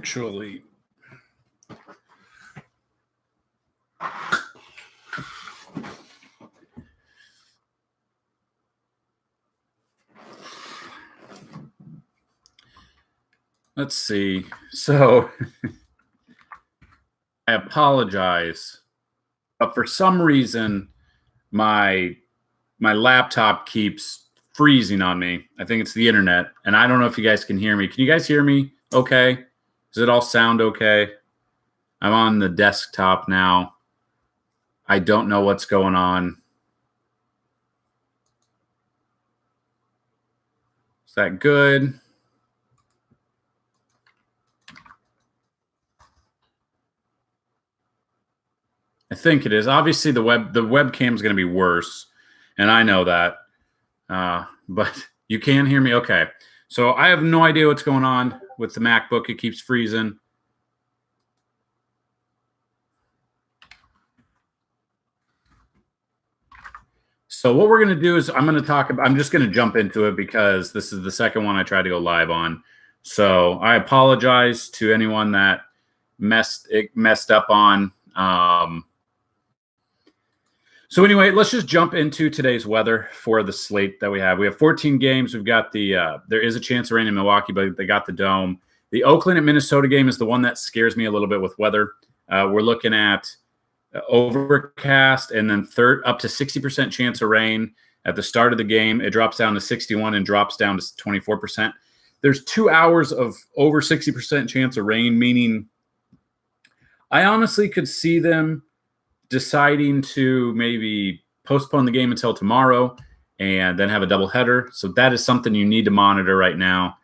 actually. Let's see. So I apologize, but for some reason my laptop keeps freezing on me. I think it's the internet, and I don't know if you guys can hear me. Can you guys hear me okay? Does it all sound okay? I'm on the desktop now. I don't know what's going on. Is that good? I think it is. Obviously, the webcam is going to be worse, and I know that. But you can hear me? Okay. So I have no idea what's going on with the MacBook. It keeps freezing. So what we're going to do is I'm just going to jump into it because this is the second one I tried to go live on. So I apologize to anyone that messed up on. So anyway, let's just jump into today's weather for the slate that we have. We have 14 games. We've got there is a chance of rain in Milwaukee, but they got the dome. The Oakland and Minnesota game is the one that scares me a little bit with weather. We're looking at overcast and then up to 60% chance of rain at the start of the game. It drops down to 61 and drops down to 24%. There's 2 hours of over 60% chance of rain, meaning I honestly could see them deciding to maybe postpone the game until tomorrow and then have a doubleheader. So that is something you need to monitor right now.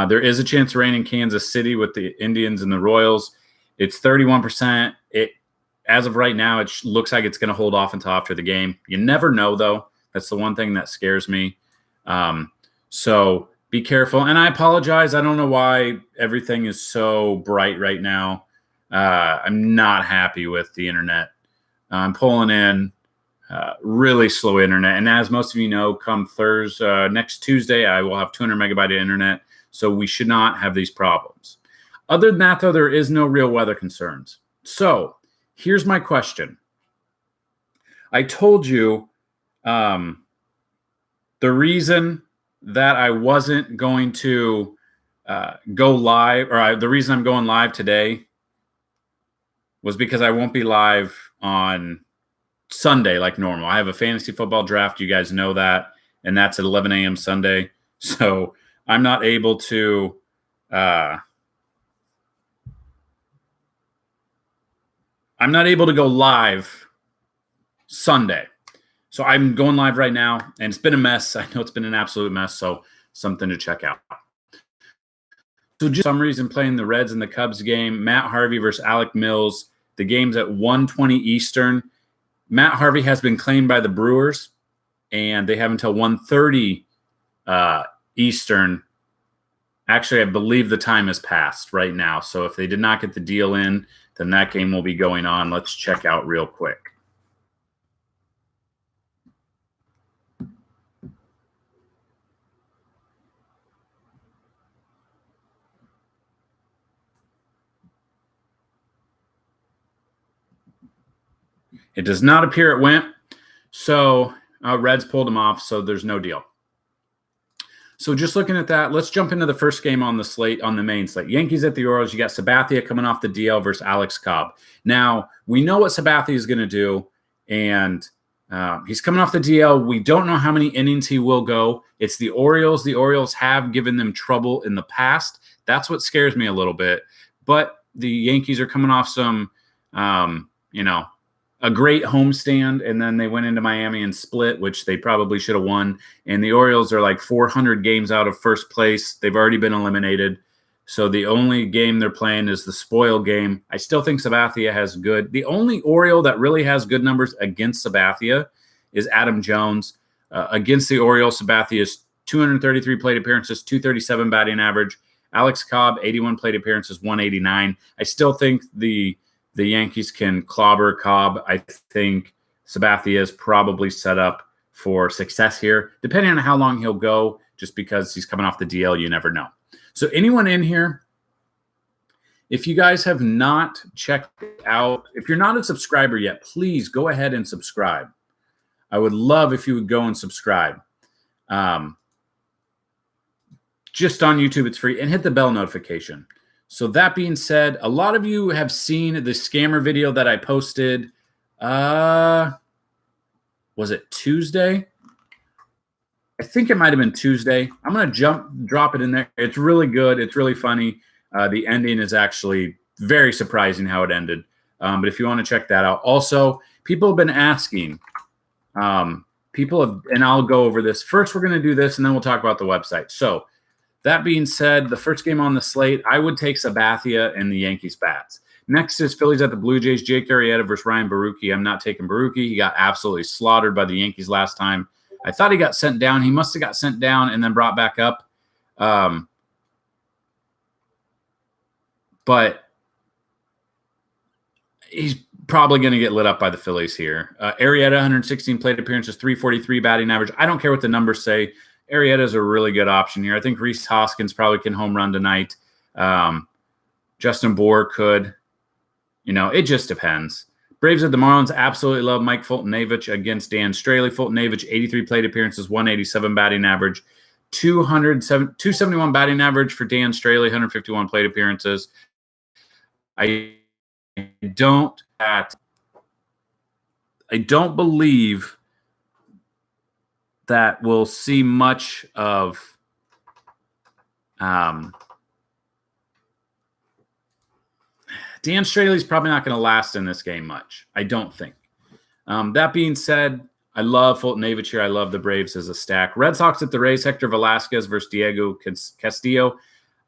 There is a chance of rain in Kansas City with the Indians and the Royals. It's 31%. As of right now, it looks like it's going to hold off until after the game. You never know, though. That's the one thing that scares me. So be careful. And I apologize. I don't know why everything is so bright right now. I'm not happy with the internet. I'm pulling in really slow internet. And as most of you know, come Thursday, next Tuesday, I will have 200 megabyte of internet. So we should not have these problems. Other than that, though, there is no real weather concerns. So here's my question. I told you the reason that I wasn't going to go live, or the reason I'm going live today was because I won't be live on Sunday like normal. I have a fantasy football draft. You guys know that. And that's at 11 a.m. Sunday. So I'm not able to go live Sunday. So I'm going live right now, and it's been a mess. I know it's been an absolute mess, so something to check out. So just for some reason, playing the Reds and the Cubs game, Matt Harvey versus Alec Mills. The game's at 1:20 Eastern. Matt Harvey has been claimed by the Brewers, and they have until 1:30 Eastern. Actually, I believe the time has passed right now. So if they did not get the deal in, then that game will be going on. Let's check out real quick. It does not appear it went. So Reds pulled him off, so there's no deal. So just looking at that, let's jump into the first game on the slate, on the main slate. Yankees at the Orioles. You got Sabathia coming off the DL versus Alex Cobb. Now, we know what Sabathia is going to do, and he's coming off the DL. We don't know how many innings he will go. It's the Orioles. The Orioles have given them trouble in the past. That's what scares me a little bit. But the Yankees are coming off some, a great homestand, and then they went into Miami and split, which they probably should have won. And the Orioles are like 400 games out of first place. They've already been eliminated. So the only game they're playing is the spoil game. I still think Sabathia has good. The only Oriole that really has good numbers against Sabathia is Adam Jones. Against the Orioles, Sabathia's 233 plate appearances, 237 batting average. Alex Cobb, 81 plate appearances, 189. I still think the Yankees can clobber Cobb. I think Sabathia is probably set up for success here, depending on how long he'll go, just because he's coming off the DL, you never know. So anyone in here, If you guys have not checked out, if you're not a subscriber yet, please go ahead and subscribe. I would love if you would go and subscribe. Just on YouTube, it's free, and hit the bell notification. So that being said, a lot of you have seen the scammer video that I posted. Was it Tuesday? I think it might have been Tuesday. I'm going to drop it in there. It's really good. It's really funny. The ending is actually very surprising how it ended. But if you want to check that out. Also, people have been asking. And I'll go over this. First, we're going to do this, and then we'll talk about the website. So that being said, the first game on the slate, I would take Sabathia and the Yankees bats. Next is Phillies at the Blue Jays, Jake Arrieta versus Ryan Baruchi. I'm not taking Baruchi. He got absolutely slaughtered by the Yankees last time. I thought he got sent down. He must have got sent down and then brought back up. But he's probably going to get lit up by the Phillies here. Arrieta, 116 plate appearances, 343 batting average. I don't care what the numbers say. Arrieta is a really good option here. I think Rhys Hoskins probably can home run tonight. Justin Bour could. It just depends. Braves at the Marlins, absolutely love Mike Foltynewicz against Dan Straily. Foltynewicz, 83 plate appearances, 187 batting average, 271 batting average for Dan Straily, 151 plate appearances. I don't believe that we'll see much of Dan Straley's probably not going to last in this game much. I don't think. That being said, I love Foltynewicz here. I love the Braves as a stack. Red Sox at the Rays, Hector Velasquez versus Diego Castillo.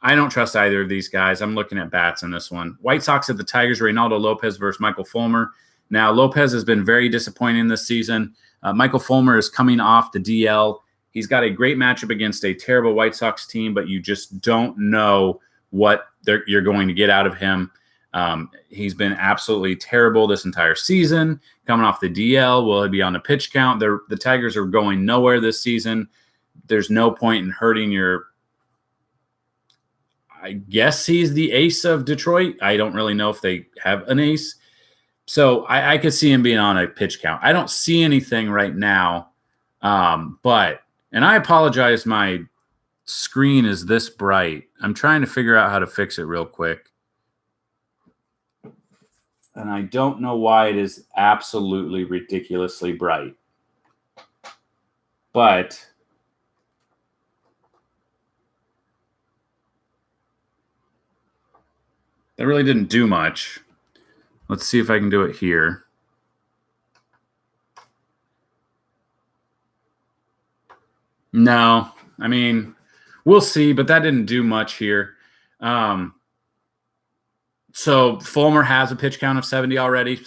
I don't trust either of these guys. I'm looking at bats in this one. White Sox at the Tigers, Reynaldo Lopez versus Michael Fulmer. Now, Lopez has been very disappointing this season. Michael Fulmer is coming off the DL. He's got a great matchup against a terrible White Sox team, but you just don't know what you're going to get out of him. He's been absolutely terrible this entire season. Coming off the DL, will he be on a pitch count? The Tigers are going nowhere this season. There's no point in hurting your – I guess he's the ace of Detroit. I don't really know if they have an ace. So I could see him being on a pitch count. I don't see anything right now. And I apologize, my screen is this bright. I'm trying to figure out how to fix it real quick. And I don't know why it is absolutely ridiculously bright. But that really didn't do much. Let's see if I can do it here. No, I mean, we'll see, but that didn't do much here. So Fulmer has a pitch count of 70 already.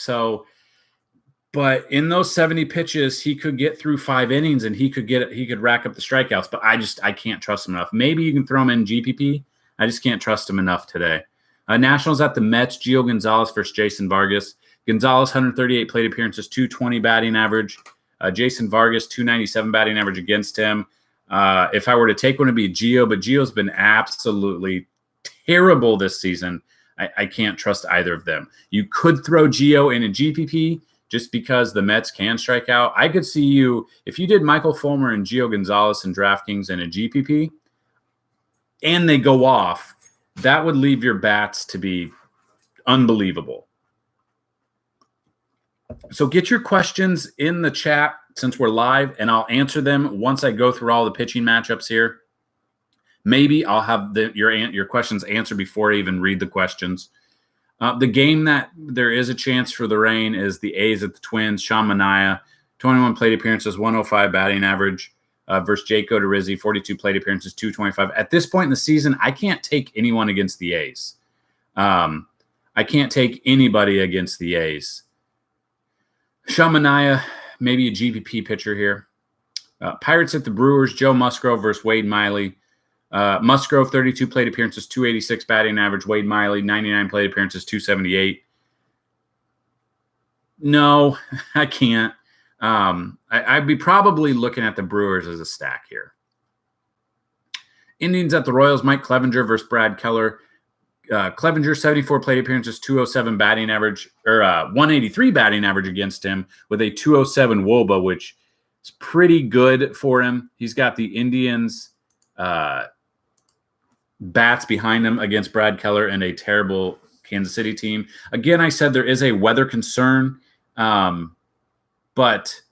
But in those 70 pitches, he could get through 5 innings and he could rack up the strikeouts. But I can't trust him enough. Maybe you can throw him in GPP. I just can't trust him enough today. Nationals at the Mets, Gio Gonzalez versus Jason Vargas. Gonzalez, 138 plate appearances, 220 batting average. Jason Vargas, 297 batting average against him. If I were to take one, it'd be Gio, but Gio's been absolutely terrible this season. I can't trust either of them. You could throw Gio in a GPP just because the Mets can strike out. I could see you, if you did Michael Fulmer and Gio Gonzalez and DraftKings in a GPP, and they go off, that would leave your bats to be unbelievable. So get your questions in the chat since we're live, and I'll answer them once I go through all the pitching matchups here. Maybe I'll have your questions answered before I even read the questions. The game that there is a chance for the rain is the A's at the Twins. Sean Manaea, 21 plate appearances, 105 batting average. Versus Jake Odorizzi, 42 plate appearances, 225. At this point in the season, I can't take anyone against the A's. I can't take anybody against the A's. Sean Manaea, maybe a GPP pitcher here. Pirates at the Brewers, Joe Musgrove versus Wade Miley. Musgrove, 32 plate appearances, 286 batting average. Wade Miley, 99 plate appearances, 278. No, I can't. I'd be probably looking at the Brewers as a stack here. Indians at the Royals, Mike Clevenger versus Brad Keller. Clevenger, 74 plate appearances, 207 batting average, or 183 batting average against him with a 207 WOBA, which is pretty good for him. He's got the Indians bats behind him against Brad Keller and a terrible Kansas City team. Again, I said there is a weather concern, but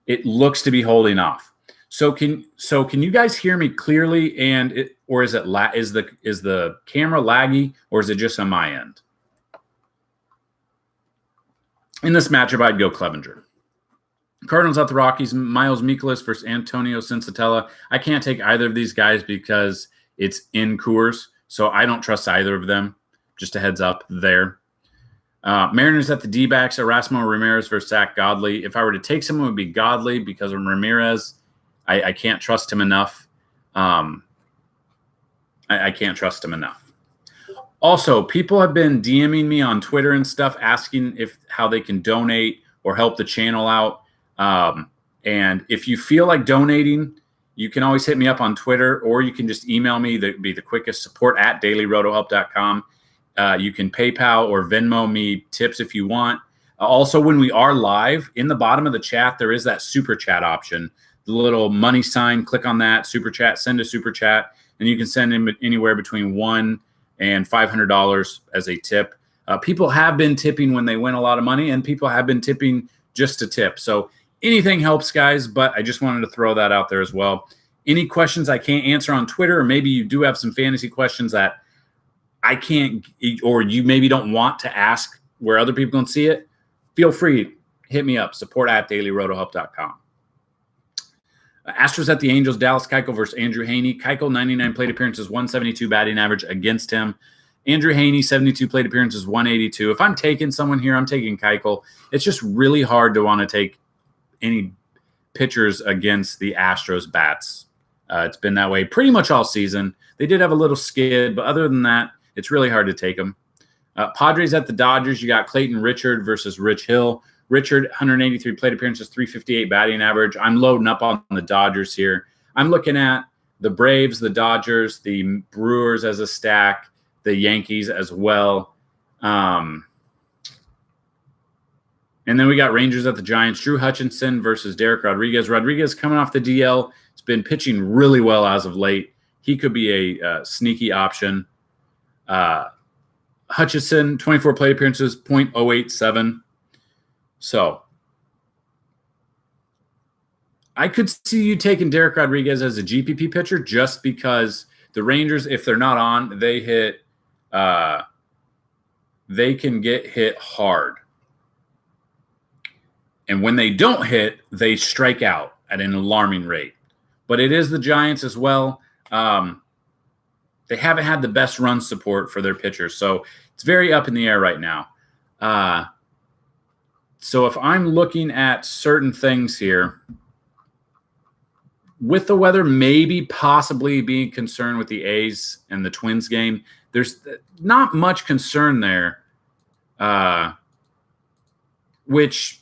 it looks to be holding off. So can you guys hear me clearly? Or is the camera laggy, or is it just on my end? In this matchup, I'd go Clevenger. Cardinals at the Rockies, Miles Mikolas versus Antonio Sensatella. I can't take either of these guys because it's in Coors, so I don't trust either of them. Just a heads up there. Mariners at the D-backs, Erasmo Ramirez versus Zach Godley. If I were to take someone, it would be Godley because of Ramirez. I can't trust him enough. I can't trust him enough. Also, people have been DMing me on Twitter and stuff asking how they can donate or help the channel out. And if you feel like donating, you can always hit me up on Twitter, or you can just email me. That'd be the quickest, support@dailyrotohelp.com. You can PayPal or Venmo me tips if you want. Also, when we are live, in the bottom of the chat, there is that super chat option. The little money sign, click on that, super chat, send a super chat, and you can send in anywhere between $1 and $500 as a tip. People have been tipping when they win a lot of money, and people have been tipping just to tip. So anything helps, guys, but I just wanted to throw that out there as well. Any questions I can't answer on Twitter, or maybe you do have some fantasy questions that I can't, or you maybe don't want to ask where other people can see it, feel free, hit me up, support@dailyrotohelp.com. Astros at the Angels, Dallas Keuchel versus Andrew Heaney. Keuchel, 99 plate appearances, 172 batting average against him. Andrew Heaney, 72 plate appearances, 182. If I'm taking someone here, I'm taking Keuchel. It's just really hard to want to take any pitchers against the Astros bats. It's been that way pretty much all season. They did have a little skid, but other than that, it's really hard to take them. Padres at the Dodgers, you got Clayton Richard versus Rich Hill. Richard, 183 plate appearances, 358 batting average. I'm loading up on the Dodgers here. I'm looking at the Braves, the Dodgers, the Brewers as a stack, the Yankees as well. And then we got Rangers at the Giants. Drew Hutchinson versus Dereck Rodríguez. Rodríguez coming off the DL. It's been pitching really well as of late. He could be a sneaky option. Hutchinson, 24 plate appearances, .087. So I could see you taking Dereck Rodríguez as a GPP pitcher just because the Rangers, if they're not on, they can get hit hard. And when they don't hit, they strike out at an alarming rate. But it is the Giants as well. They haven't had the best run support for their pitchers, so it's very up in the air right now. So if I'm looking at certain things here, with the weather, maybe possibly being concerned with the A's and the Twins game, there's not much concern there, which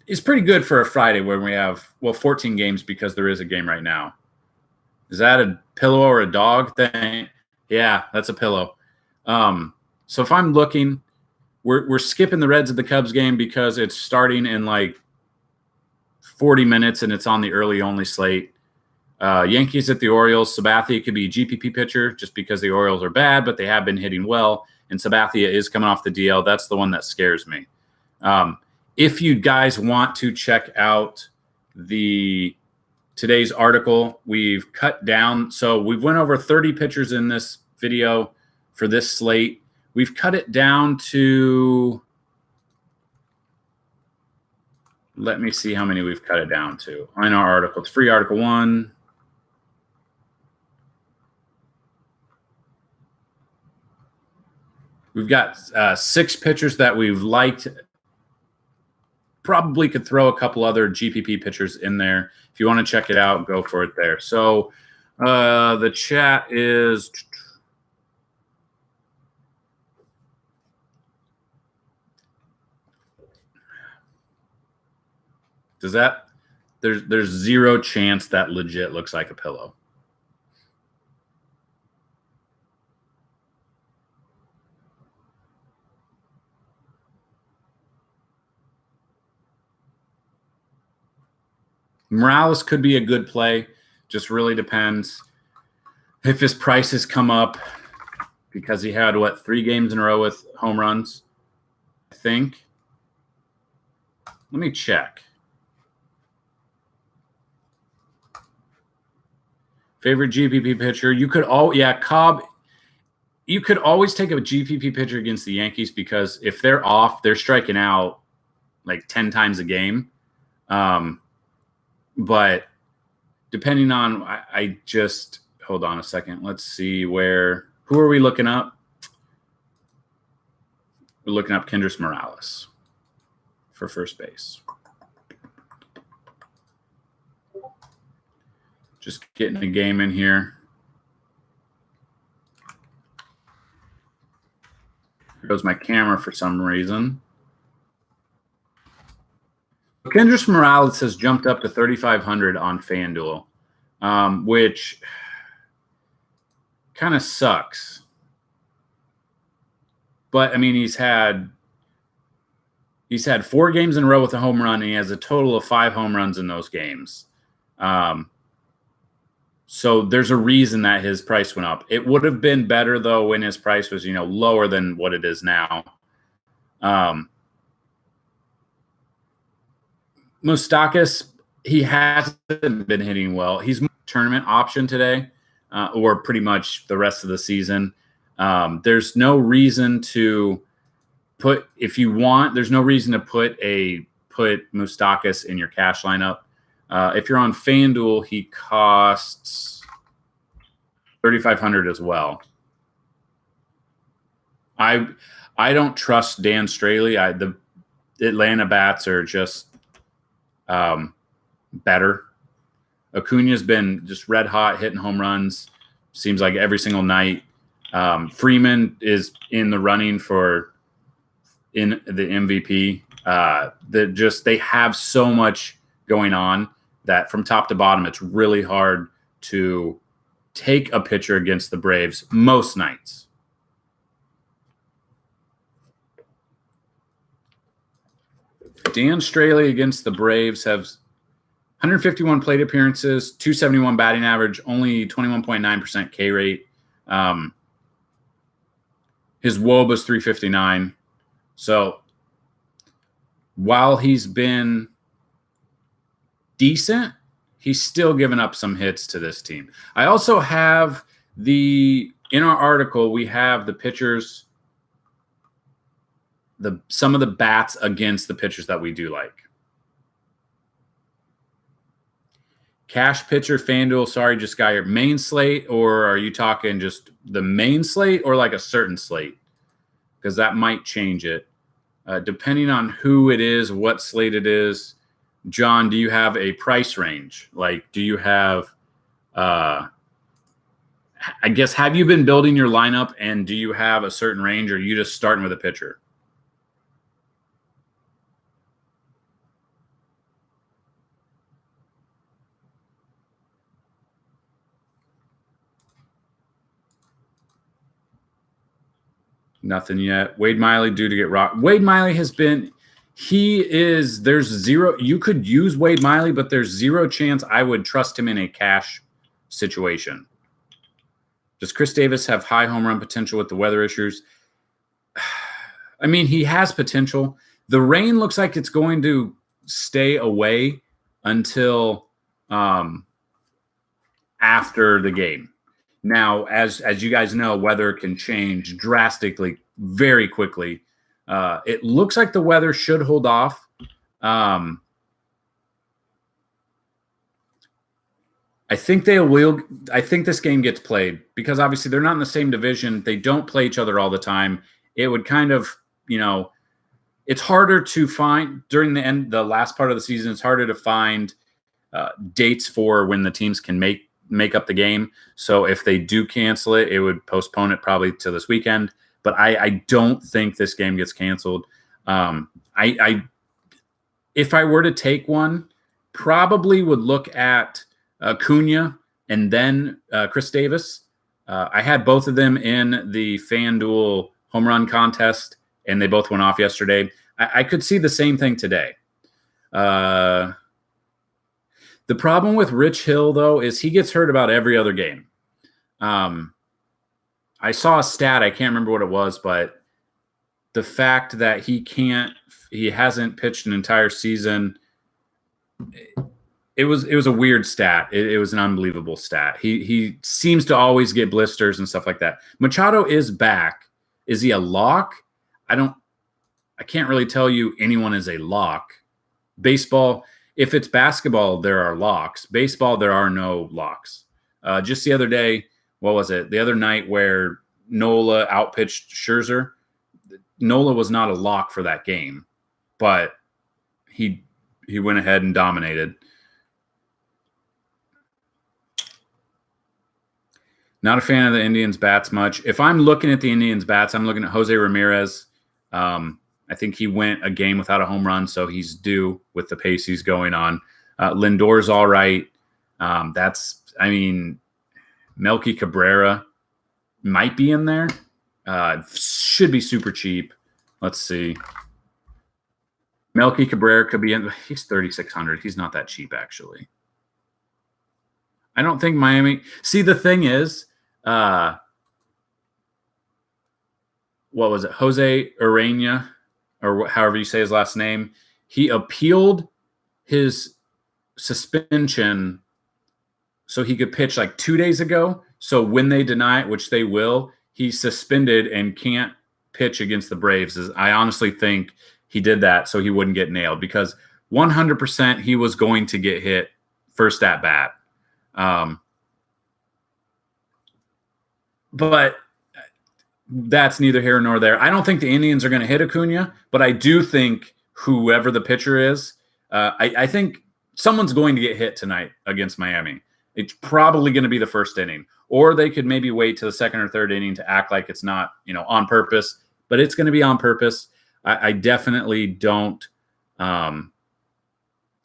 is pretty good for a Friday when we have, 14 games because there is a game right now. Is that a pillow or a dog thing? Yeah, that's a pillow. So if I'm looking, we're skipping the Reds of the Cubs game because it's starting in like 40 minutes and it's on the early only slate. Yankees at the Orioles. Sabathia could be a GPP pitcher just because the Orioles are bad, but they have been hitting well. And Sabathia is coming off the DL. That's the one that scares me. If you guys want to check out today's article, we've cut down. So we've went over 30 pitchers in this video for this slate. We've cut it down to, let me see how many we've cut it down to. In our article, it's free article 1. We've got 6 pitchers that we've liked. Probably could throw a couple other GPP pitchers in there. If you want to check it out, go for it there. So the chat is... Does that... There's zero chance that legit looks like a pillow. Morales could be a good play. Just really depends if his prices come up because he had, 3 games in a row with home runs, I think. Let me check. Favorite GPP pitcher? You could Cobb. You could always take a GPP pitcher against the Yankees because if they're off, they're striking out like 10 times a game. But depending on, I just hold on a second. Let's see who are we looking up? We're looking up Kendrys Morales for first base. Just getting the game in here. Here goes my camera for some reason. Kendrys Morales has jumped up to 3,500 on FanDuel, which kind of sucks. But I mean, he's had 4 games in a row with a home run, and he has a total of 5 home runs in those games. So there's a reason that his price went up. It would have been better though when his price was, lower than what it is now. Moustakas, he hasn't been hitting well. He's tournament option today, or pretty much the rest of the season. There's no reason to put Moustakas in your cash lineup. If you're on FanDuel, he costs 3,500 as well. I don't trust Dan Straily. The Atlanta bats are just better. Acuna's been just red hot, hitting home runs. Seems like every single night. Freeman is in the running in the MVP. They have so much going on that from top to bottom, it's really hard to take a pitcher against the Braves most nights. Dan Straily against the Braves has 151 plate appearances, 271 batting average, only 21.9% K rate. His WOBA is 359. So while he's been decent, he's still given up some hits to this team. I also have in our article, we have the pitchers, some of the bats against the pitchers that we do like. Cash pitcher, FanDuel, sorry, just got your main slate, or are you talking just the main slate or like a certain slate? Because that might change it. Depending on who it is, what slate it is. John, do you have a price range? Like, do you have, I guess, have you been building your lineup and do you have a certain range, or are you just starting with a pitcher? Nothing yet. Wade Miley due to get rocked. Wade Miley there's zero. You could use Wade Miley, but there's zero chance I would trust him in a cash situation. Does Chris Davis have high home run potential with the weather issues? I mean, he has potential. The rain looks like it's going to stay away until after the game. Now, as you guys know, weather can change drastically very quickly. It looks like the weather should hold off. I think they will. I think this game gets played because obviously they're not in the same division. They don't play each other all the time. It would kind of, it's harder to find during the last part of the season. It's harder to find dates for when the teams can make up the game. So if they do cancel it, it would postpone it probably to this weekend. But I don't think this game gets canceled. If I were to take one, probably would look at Acuna and then Chris Davis. I had both of them in the FanDuel home run contest, and they both went off yesterday. I could see the same thing today. The problem with Rich Hill, though, is he gets hurt about every other game. I saw a stat, I can't remember what it was, but the fact that he hasn't pitched an entire season, it was a weird stat. It was an unbelievable stat. He seems to always get blisters and stuff like that. Machado is back. Is he a lock? I can't really tell you anyone is a lock. Baseball, if it's basketball, there are locks. Baseball, there are no locks. Just the other day, what was it? The other night where Nola outpitched Scherzer, Nola was not a lock for that game, but he went ahead and dominated. Not a fan of the Indians' bats much. If I'm looking at the Indians' bats, I'm looking at José Ramírez. I think he went a game without a home run, so he's due with the pace he's going on. Lindor's all right. Melky Cabrera might be in there. Should be super cheap. Let's see. Melky Cabrera could be in. He's 3,600. He's not that cheap, actually. I don't think Miami. See, the thing is, what was it? Jose Urena, or however you say his last name. He appealed his suspension so he could pitch like 2 days ago. So when they deny it, which they will, he's suspended and can't pitch against the Braves. I honestly think he did that so he wouldn't get nailed, because 100% he was going to get hit first at bat. But that's neither here nor there. I don't think the Indians are going to hit Acuna, but I do think whoever the pitcher is, I think someone's going to get hit tonight against Miami. It's probably going to be the first inning, or they could maybe wait to the second or third inning to act like it's not, on purpose, but it's going to be on purpose. I definitely don't. I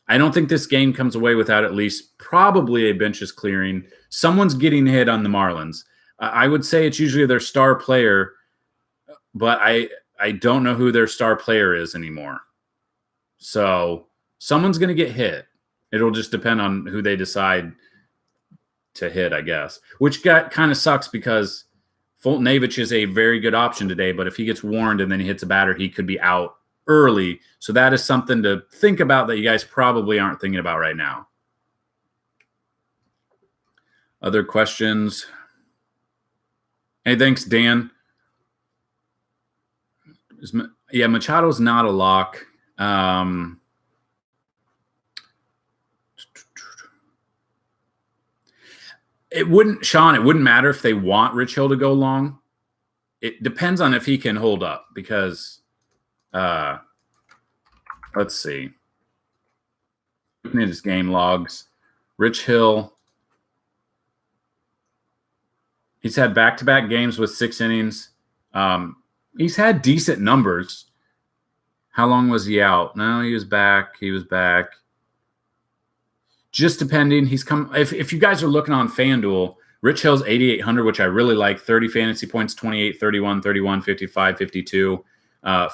don't think this game comes away without at least probably a benches clearing. Someone's getting hit on the Marlins. I would say it's usually their star player, but I don't know who their star player is anymore. So someone's going to get hit. It'll just depend on who they decide to hit, I guess, which kind of sucks because Foltynewicz is a very good option today, but if he gets warned and then he hits a batter, he could be out early. So that is something to think about that you guys probably aren't thinking about right now. Other questions? Hey, thanks, Dan. Yeah, Machado's not a lock. It wouldn't matter if they want Rich Hill to go long. It depends on if he can hold up, because let's see. Looking at his game logs, Rich Hill, he's had back-to-back games with 6 innings. He's had decent numbers. How long was he out? No, he was back. Just depending. He's come. If you guys are looking on FanDuel, Rich Hill's 8,800, which I really like. 30 fantasy points, 28, 31, 31, 55, 52.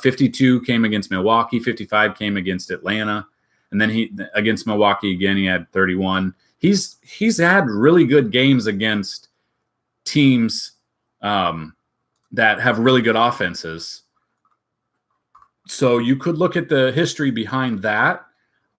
52 came against Milwaukee. 55 came against Atlanta. And then he against Milwaukee again, he had 31. He's had really good games against teams that have really good offenses. So you could look at the history behind that.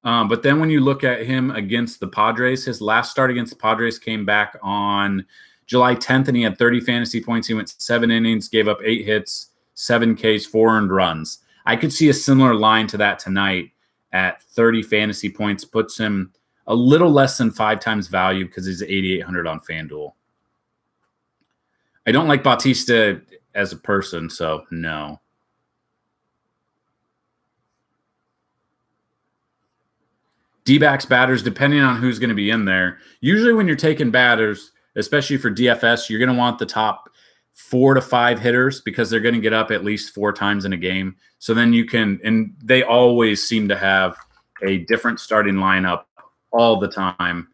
But then when you look at him against the Padres, his last start against the Padres came back on July 10th, and he had 30 fantasy points. He went 7 innings, gave up 8 hits, 7 Ks, 4 earned runs. I could see a similar line to that tonight at 30 fantasy points. Puts him a little less than 5 times value because he's 8,800 on FanDuel. I don't like Bautista as a person, so no. D-backs batters, depending on who's going to be in there. Usually when you're taking batters, especially for DFS, you're going to want the top 4 to 5 hitters because they're going to get up at least 4 times in a game. So then you can, and they always seem to have a different starting lineup all the time.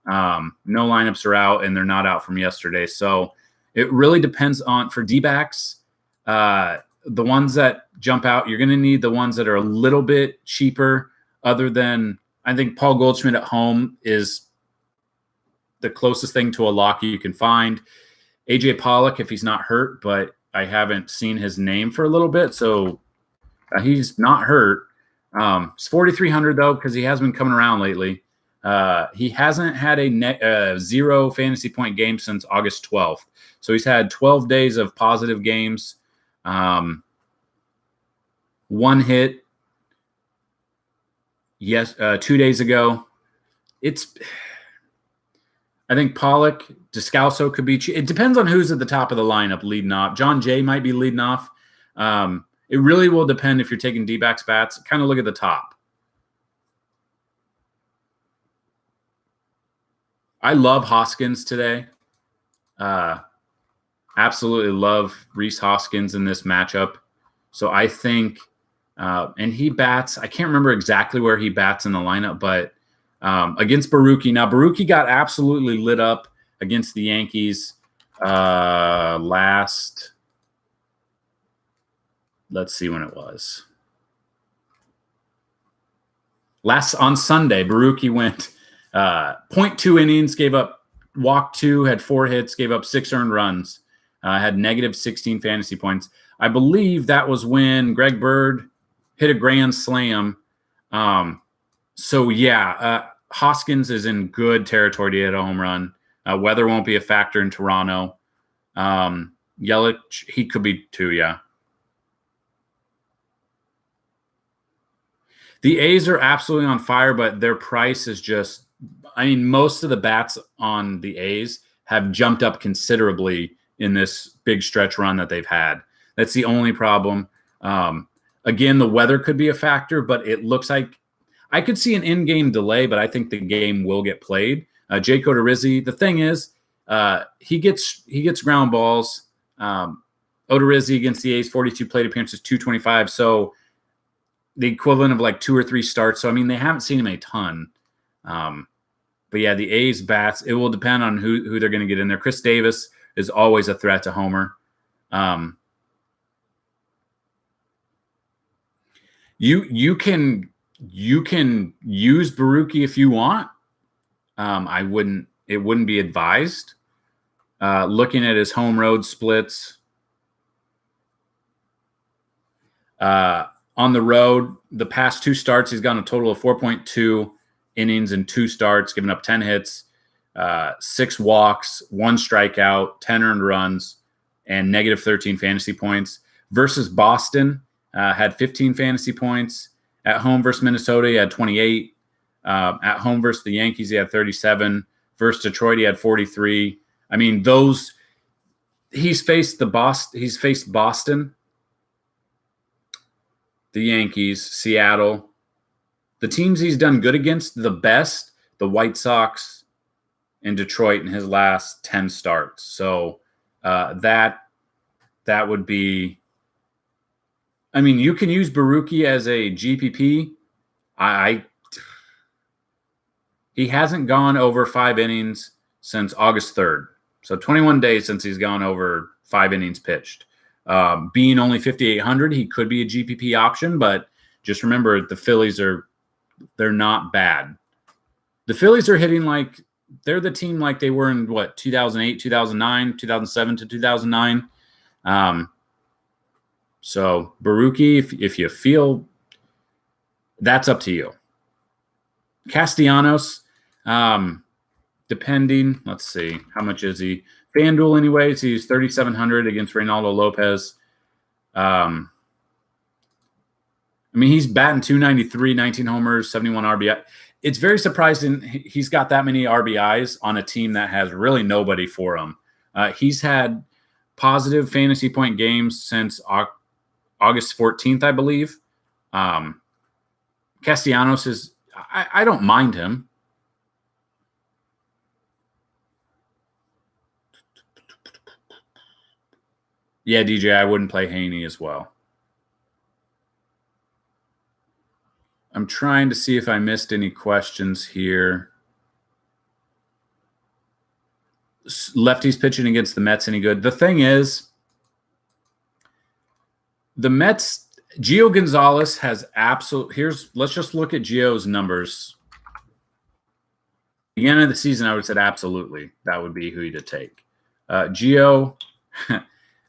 No lineups are out, and they're not out from yesterday. So it really depends on, for D-backs, the ones that jump out, you're going to need the ones that are a little bit cheaper other than I think Paul Goldschmidt at home is the closest thing to a lock you can find. AJ Pollock, if he's not hurt, but I haven't seen his name for a little bit, so he's not hurt. It's 4,300 though because he has been coming around lately. He hasn't had a 0 fantasy point game since August 12th, so he's had 12 days of positive games. 1 hit. Yes, 2 days ago. I think Pollock, Descalso could be. It depends on who's at the top of the lineup leading off. John Jay might be leading off. It really will depend if you're taking D-backs bats. Kind of look at the top. I love Hoskins today. Absolutely love Rhys Hoskins in this matchup. So I think, and he bats. I can't remember exactly where he bats in the lineup, but against Baruki. Now, Baruki got absolutely lit up against the Yankees last. Let's see when it was. On Sunday, Baruki went 0.2 innings, walked 2, had 4 hits, gave up 6 earned runs, had negative 16 fantasy points. I believe that was when Greg Bird hit a grand slam. So, yeah, Hoskins is in good territory to hit a home run. Weather won't be a factor in Toronto. Yelich, he could be too, yeah. The A's are absolutely on fire, but their price is just – I mean, most of the bats on the A's have jumped up considerably in this big stretch run that they've had. That's the only problem. Again, the weather could be a factor, but it looks like I could see an in-game delay, but I think the game will get played. Jake Odorizzi, the thing is, he gets ground balls. Odorizzi against the A's, 42 plate appearances, 225. So the equivalent of like 2 or 3 starts. So, I mean, they haven't seen him a ton. But, yeah, the A's bats, it will depend on who they're going to get in there. Chris Davis is always a threat to homer. You can use Baruki if you want. It wouldn't be advised. Looking at his home road splits. On the road, the past 2 starts, he's gotten a total of 4.2 innings in 2 starts, giving up 10 hits, 6 walks, 1 strikeout, 10 earned runs, and negative 13 fantasy points. Versus Boston, had 15 fantasy points. At home versus Minnesota, he had 28. At home versus the Yankees, he had 37. Versus Detroit, he had 43. I mean, he's faced Boston, the Yankees, Seattle. The teams he's done good against, the best, the White Sox and Detroit in his last 10 starts. So that would be – I mean, you can use Baruki as a GPP. He hasn't gone over 5 innings since August 3rd. So 21 days since he's gone over 5 innings pitched. Being only 5,800, he could be a GPP option, but just remember the Phillies they're not bad. The Phillies are hitting like they're the team like they were in 2008, 2009, 2007 to 2009. So Baruki, if you feel, that's up to you. Castellanos, depending, let's see, how much is he? FanDuel, anyways, he's 3,700 against Reynaldo Lopez. I mean, he's batting 293, 19 homers, 71 RBI. It's very surprising he's got that many RBIs on a team that has really nobody for him. He's had positive fantasy point games since August 14th, I believe. Castellanos is – I don't mind him. Yeah, DJ, I wouldn't play Haney as well. I'm trying to see if I missed any questions here. Lefties pitching against the Mets any good? The thing is, the Mets, Gio Gonzalez has let's just look at Gio's numbers Beginning of the season, I would have said absolutely that would be who to take. Gio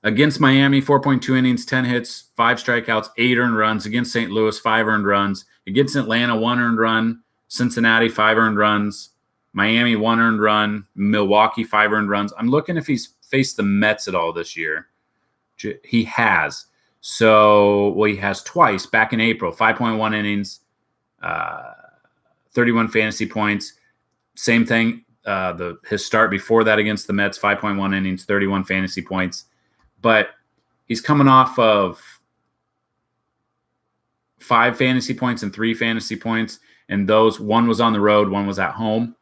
against Miami, 4.2 innings, 10 hits, 5 strikeouts, 8 earned runs. Against St. Louis, 5 earned runs. Against Atlanta, 1 earned run. Cincinnati, 5 earned runs. Miami, 1 earned run. Milwaukee, 5 earned runs. I'm looking if he's faced the Mets at all this year. He has. So, well, he has twice back in April, 5.1 innings, 31 fantasy points. Same thing. His start before that against the Mets, 5.1 innings, 31 fantasy points. But he's coming off of 5 fantasy points and 3 fantasy points. And those, one was on the road, one was at home.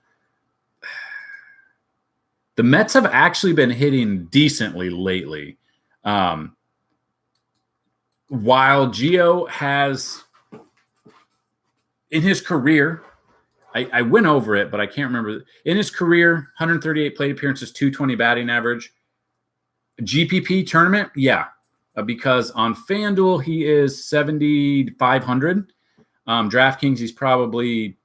The Mets have actually been hitting decently lately. While Gio has, in his career, I went over it, but I can't remember. In his career, 138 plate appearances, 220 batting average. GPP tournament, yeah, because on FanDuel, he is 7,500. DraftKings, he's probably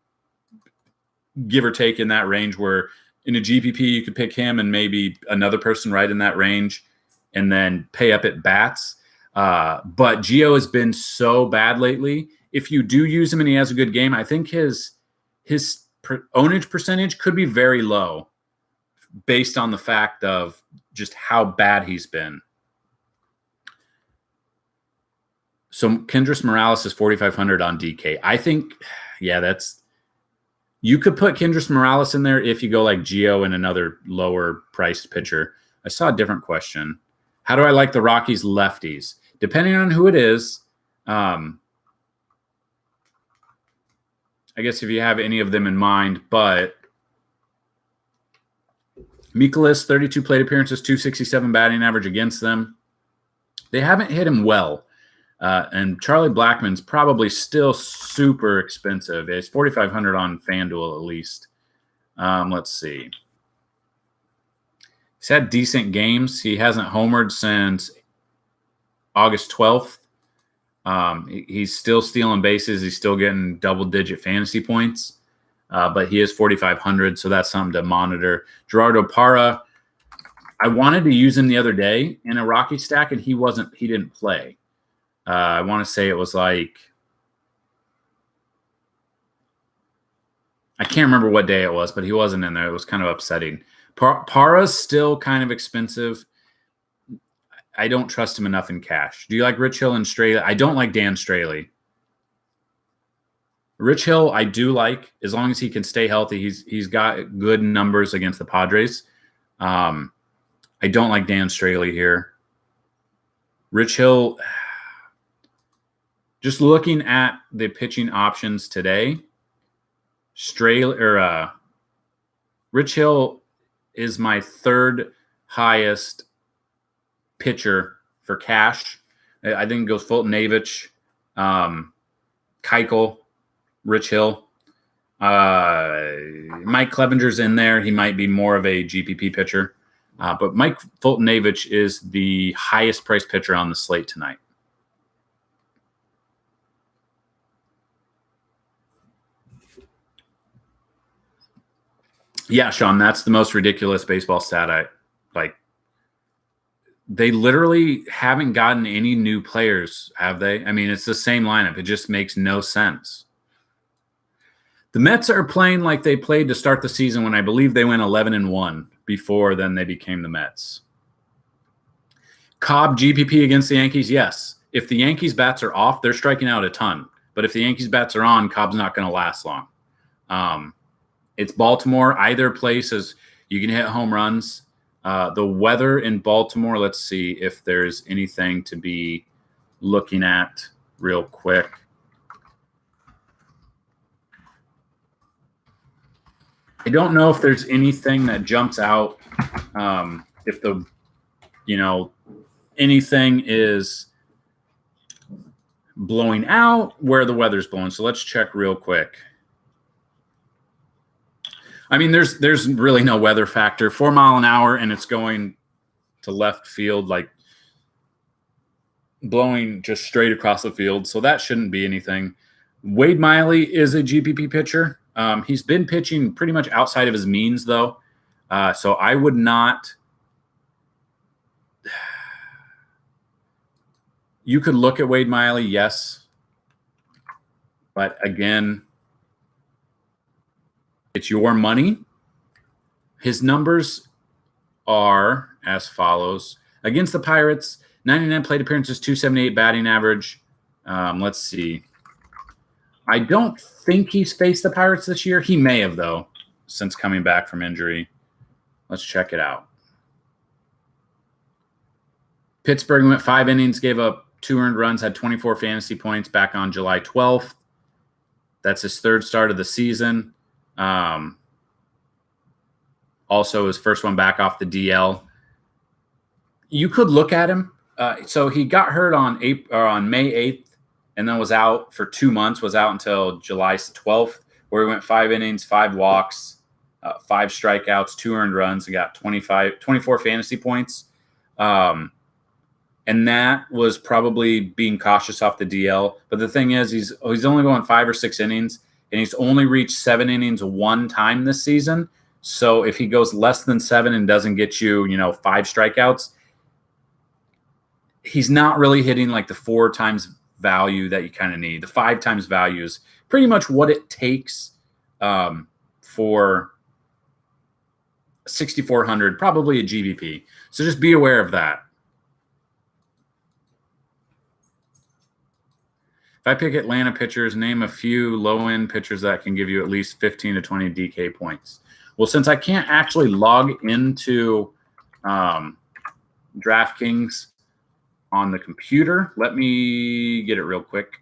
give or take in that range, where in a GPP, you could pick him and maybe another person right in that range and then pay up at bats. But Gio has been so bad lately. If you do use him and he has a good game, I think his ownage percentage could be very low based on the fact of just how bad he's been. So Kendrys Morales is 4,500 on DK. I think, yeah, you could put Kendrys Morales in there if you go like Gio and another lower priced pitcher. I saw a different question. How do I like the Rockies lefties? Depending on who it is, I guess if you have any of them in mind, but Mikolas, 32 plate appearances, 267 batting average against them. They haven't hit him well. And Charlie Blackmon's probably still super expensive. It's 4,500 on FanDuel at least. Let's see. He's had decent games. He hasn't homered since August 12th. He's still stealing bases. He's still getting double-digit fantasy points. But he is 4,500, so that's something to monitor. Gerardo Parra, I wanted to use him the other day in a Rocky stack, and he didn't play. I want to say it was like, I can't remember what day it was, but he wasn't in there. It was kind of upsetting. Parra's still kind of expensive. I don't trust him enough in cash. Do you like Rich Hill and Straily? I don't like Dan Straily. Rich Hill, I do like, as long as he can stay healthy. He's got good numbers against the Padres. I don't like Dan Straily here. Rich Hill, just looking at the pitching options today, Rich Hill is my third highest pitcher for cash. I think it goes Foltynewicz, Keuchel, Rich Hill. Mike Clevenger's in there. He might be more of a GPP pitcher. But Mike Foltynewicz is the highest priced pitcher on the slate tonight. Yeah, Sean, that's the most ridiculous baseball stat. They literally haven't gotten any new players, have they? I mean, it's the same lineup. It just makes no sense. The Mets are playing like they played to start the season when I believe they went 11-1 before then they became the Mets. Cobb GPP against the Yankees, yes. If the Yankees bats are off, they're striking out a ton. But if the Yankees bats are on, Cobb's not going to last long. It's Baltimore. Either place is you can hit home runs. The weather in Baltimore, let's see if there's anything to be looking at real quick. I don't know if there's anything that jumps out. If anything is blowing out, where the weather's blowing. So let's check real quick. I mean, there's really no weather factor. 4 mile an hour, and it's going to left field, like blowing just straight across the field. So that shouldn't be anything. Wade Miley is a GPP pitcher. He's been pitching pretty much outside of his means, though. So I would not. You could look at Wade Miley, yes. But again, it's your money. His numbers are as follows. Against the Pirates, 99 plate appearances, 278 batting average. Let's see. I don't think he's faced the Pirates this year. He may have, though, since coming back from injury. Let's check it out. Pittsburgh went 5 innings, gave up 2 earned runs, had 24 fantasy points back on July 12th. That's his 3rd start of the season. Also his first one back off the DL. You could look at him. So he got hurt on May 8th and then was out for 2 months, was out until July 12th, where he went 5 innings, 5 walks, 5 strikeouts, 2 earned runs, and got 24 fantasy points. And that was probably being cautious off the DL. But the thing is, he's only going 5 or 6 innings, and he's only reached 7 innings 1 time this season. So if he goes less than 7 and doesn't get you, 5 strikeouts, he's not really hitting like the 4 times value that you kind of need. The 5 times value is pretty much what it takes for 6,400, probably a GVP. So just be aware of that. If I pick Atlanta pitchers, name a few low-end pitchers that can give you at least 15 to 20 DK points. Well, since I can't actually log into DraftKings on the computer, let me get it real quick.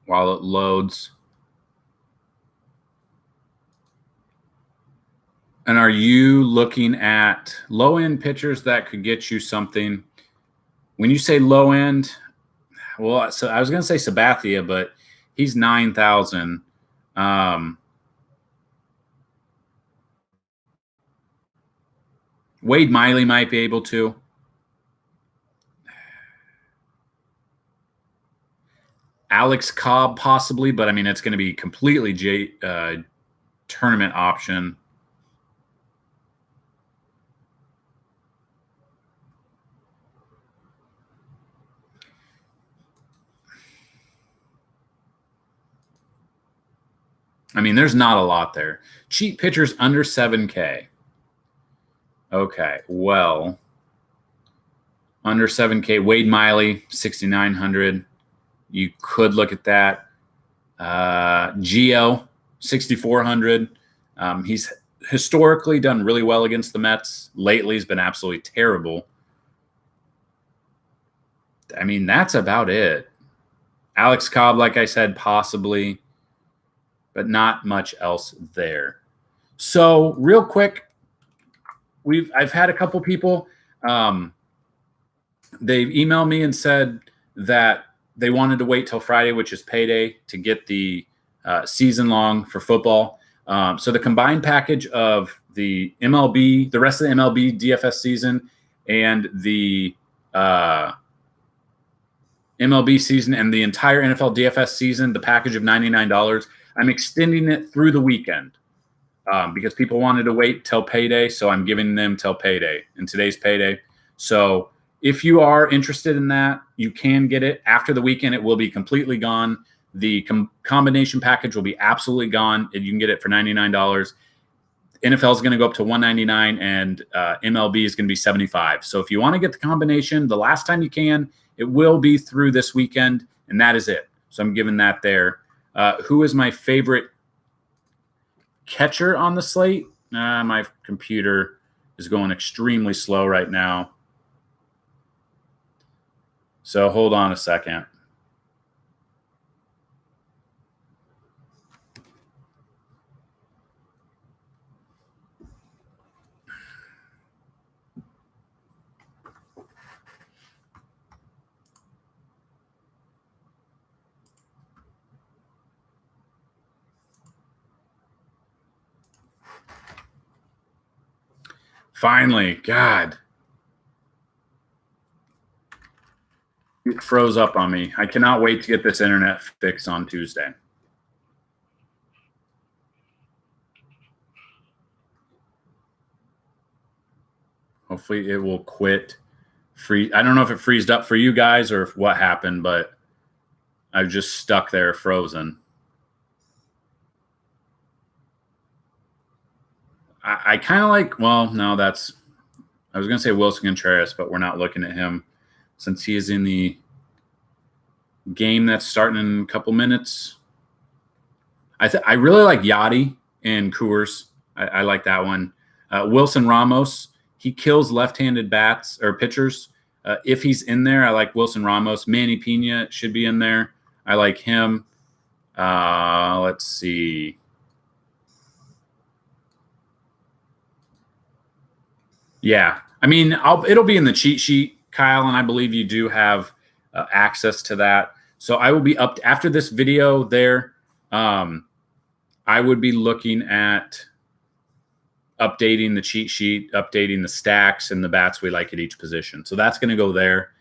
While it loads. And are you looking at low-end pitchers that could get you something? When you say low-end, well, so I was going to say Sabathia, but he's 9,000. Wade Miley might be able to. Alex Cobb possibly, but I mean, it's going to be completely tournament option. I mean, there's not a lot there. Cheap pitchers under 7K. Okay, well, under 7K, Wade Miley, 6,900. You could look at that. Gio, 6,400. He's historically done really well against the Mets. Lately, he's been absolutely terrible. I mean, that's about it. Alex Cobb, like I said, possibly, but not much else there. So real quick, I've had a couple people, they've emailed me and said that they wanted to wait till Friday, which is payday, to get the season long for football. So the combined package of the MLB, the rest of the MLB DFS season, and the MLB season and the entire NFL DFS season, the package of $99, I'm extending it through the weekend because people wanted to wait till payday. So I'm giving them till payday, and today's payday. So if you are interested in that, you can get it. After the weekend, it will be completely gone. The combination package will be absolutely gone, and you can get it for $99. NFL is going to go up to $199, and MLB is going to be $75. So if you want to get the combination, the last time you can, it will be through this weekend, and that is it. So I'm giving that there. Who is my favorite catcher on the slate? My computer is going extremely slow right now. So hold on a second. Finally, God. It froze up on me. I cannot wait to get this internet fixed on Tuesday. Hopefully it will quit. I don't know if it freezed up for you guys or what happened, but I was just stuck there frozen. I kind of like, well, no, I was going to say Willson Contreras, but we're not looking at him since he is in the game that's starting in a couple minutes. I really like Yachty and Coors. I like that one. Wilson Ramos, he kills left-handed bats or pitchers. If he's in there, I like Wilson Ramos. Manny Pena should be in there. I like him. Let's see. Yeah. I mean, it'll be in the cheat sheet, Kyle, and I believe you do have access to that. So I will be up after this video there. I would be looking at updating the cheat sheet, updating the stacks and the bats we like at each position. So that's going to go there.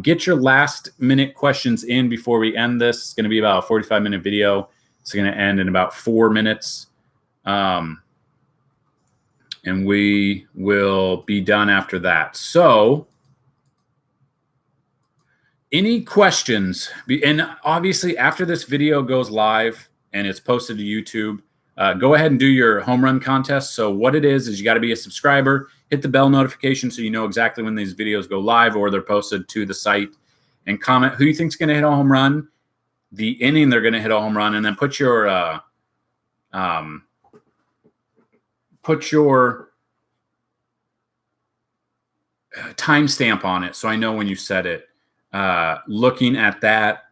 Get your last minute questions in before we end this. It's going to be about a 45-minute video. It's going to end in about 4 minutes. And we will be done after that. So any questions? And obviously after this video goes live and it's posted to YouTube, go ahead and do your home run contest. So what it is you got to be a subscriber, hit the bell notification so you know exactly when these videos go live or they're posted to the site, and comment who you think is going to hit a home run, the inning they're going to hit a home run, and then put your timestamp on it so I know when you said it. Looking at that,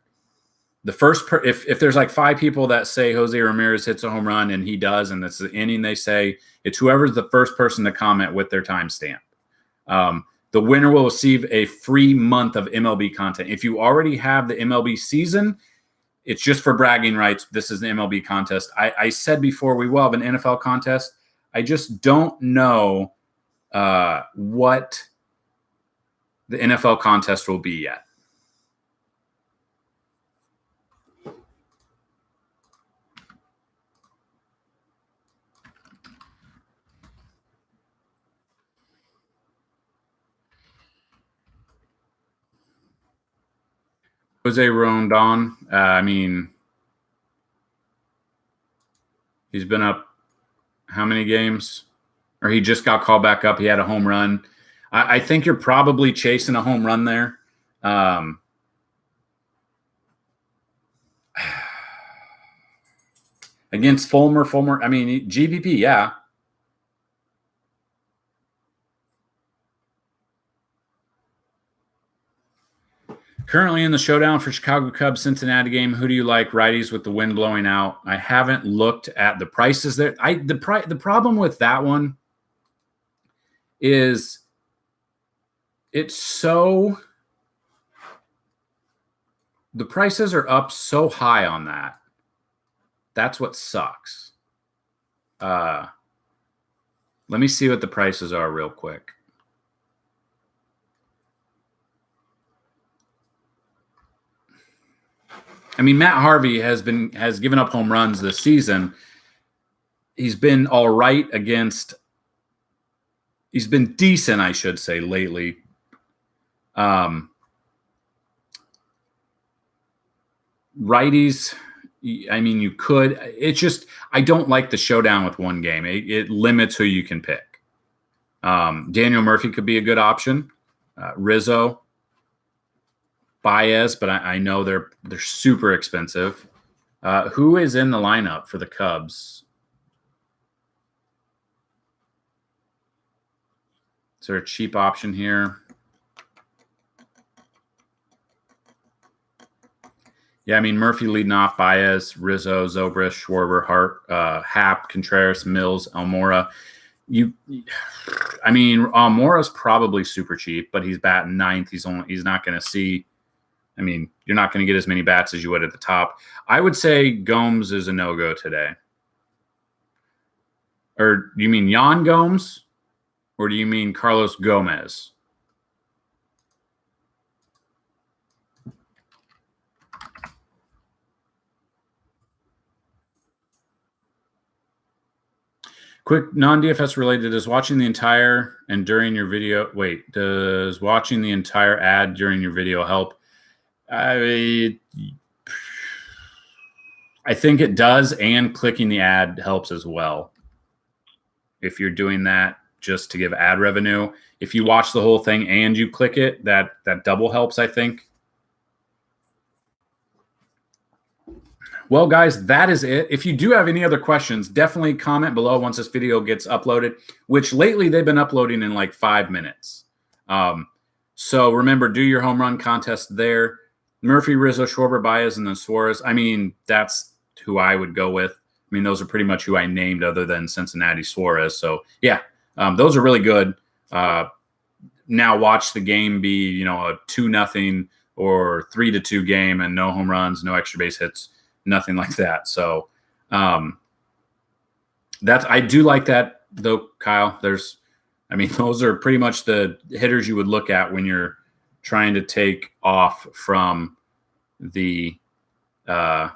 the first if there's like 5 people that say Jose Ramirez hits a home run and he does, and it's the inning they say, it's whoever's the first person to comment with their timestamp. The winner will receive a free month of MLB content. If you already have the MLB season, it's just for bragging rights. This is the MLB contest. I said before we will have an NFL contest. I just don't know what the NFL contest will be yet. Jose Rondon, I mean, he's been up how many games? Or he just got called back up. He had a home run. I think you're probably chasing a home run there. Against Fulmer, I mean, GPP, yeah. Currently in the showdown for Chicago Cubs Cincinnati game, who do you like? Righties with the wind blowing out. I haven't looked at the prices there. The problem with that one is it's so the prices are up so high on that. That's what sucks. Let me see what the prices are real quick. I mean, Matt Harvey has given up home runs this season. He's been all right against. He's been decent, I should say, lately. Righties, I mean, you could. It's just I don't like the showdown with one game. It limits who you can pick. Daniel Murphy could be a good option. Rizzo. Baez, but I know they're super expensive. Who is in the lineup for the Cubs? Is there a cheap option here? Yeah, I mean, Murphy leading off, Baez, Rizzo, Zobrist, Schwarber, Hart, Happ, Contreras, Mills, Almora. I mean, Almora's probably super cheap, but he's batting ninth. He's not going to see. I mean, you're not going to get as many bats as you would at the top. I would say Gomes is a no-go today. Or you mean Yan Gomes? Or do you mean Carlos Gomez? Quick non-DFS related, does watching the entire and during your video, does watching the entire ad during your video help? I think it does, and clicking the ad helps as well. If you're doing that just to give ad revenue, if you watch the whole thing and you click it, that double helps, I think. Well, guys, that is it. If you do have any other questions, definitely comment below once this video gets uploaded, which lately they've been uploading in like 5 minutes. So remember, do your home run contest there. Murphy, Rizzo, Schwarber, Baez, and then Suarez. I mean, that's who I would go with. I mean, those are pretty much who I named other than Cincinnati Suarez. So, yeah, those are really good. Now watch the game be, a 2-0 or 3-2 game and no home runs, no extra base hits. Nothing like that. So I do like that though, Kyle. Those are pretty much the hitters you would look at when you're trying to take off from the Yan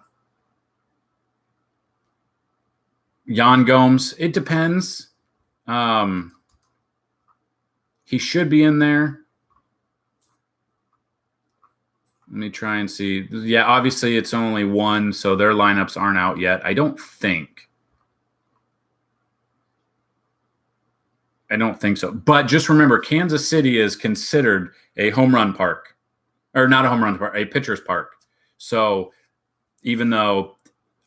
Gomes. It depends. He should be in there. Let me try and see. Yeah, obviously it's only one, so their lineups aren't out yet. I don't think so. But just remember, Kansas City is considered a home run park. Or not a home run park, a pitcher's park. So even though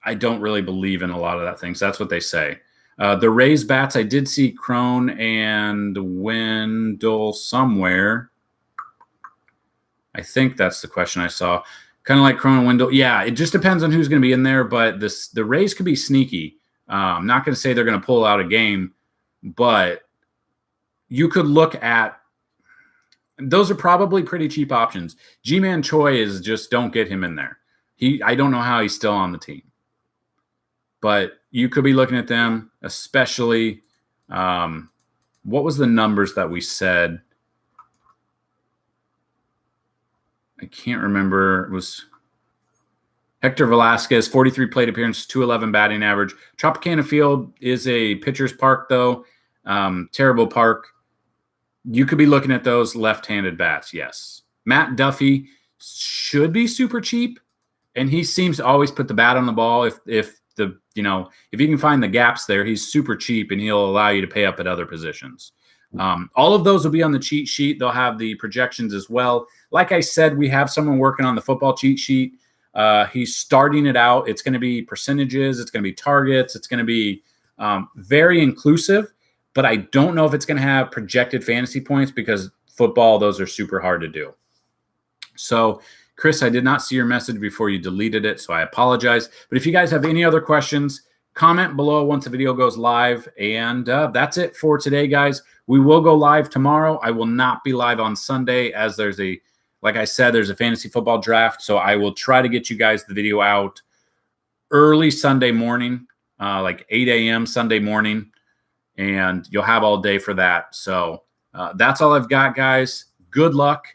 I don't really believe in a lot of that things, that's what they say. The Rays bats, I did see Crone and Wendell somewhere. I think that's the question I saw. Kind of like Crone and Wendell. Yeah, it just depends on who's going to be in there, but the Rays could be sneaky. I'm not going to say they're going to pull out a game, but you could look at – those are probably pretty cheap options. G-Man Choi is just don't get him in there. I don't know how he's still on the team. But you could be looking at them, especially what was the numbers that we said? I can't remember. It was Hector Velasquez, 43 plate appearances, 211 batting average. Tropicana Field is a pitcher's park, though. Terrible park. You could be looking at those left-handed bats, yes. Matt Duffy should be super cheap, and he seems to always put the bat on the ball. If you can find the gaps there, he's super cheap, and he'll allow you to pay up at other positions. All of those will be on the cheat sheet. They'll have the projections as well. Like I said, we have someone working on the football cheat sheet. He's starting it out. It's going to be percentages. It's going to be targets. It's going to be very inclusive, but I don't know if it's going to have projected fantasy points because football, those are super hard to do. So, Chris, I did not see your message before you deleted it, so I apologize. But if you guys have any other questions, comment below once the video goes live. And that's it for today, guys. We will go live tomorrow. I will not be live on Sunday as like I said, there's a fantasy football draft. So I will try to get you guys the video out early Sunday morning, like 8 a.m. Sunday morning. And you'll have all day for that. So that's all I've got, guys. Good luck.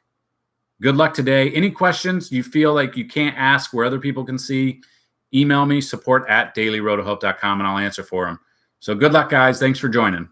Good luck today. Any questions you feel like you can't ask where other people can see, email me, support@dailyrotohope.com, and I'll answer for them. So good luck, guys. Thanks for joining.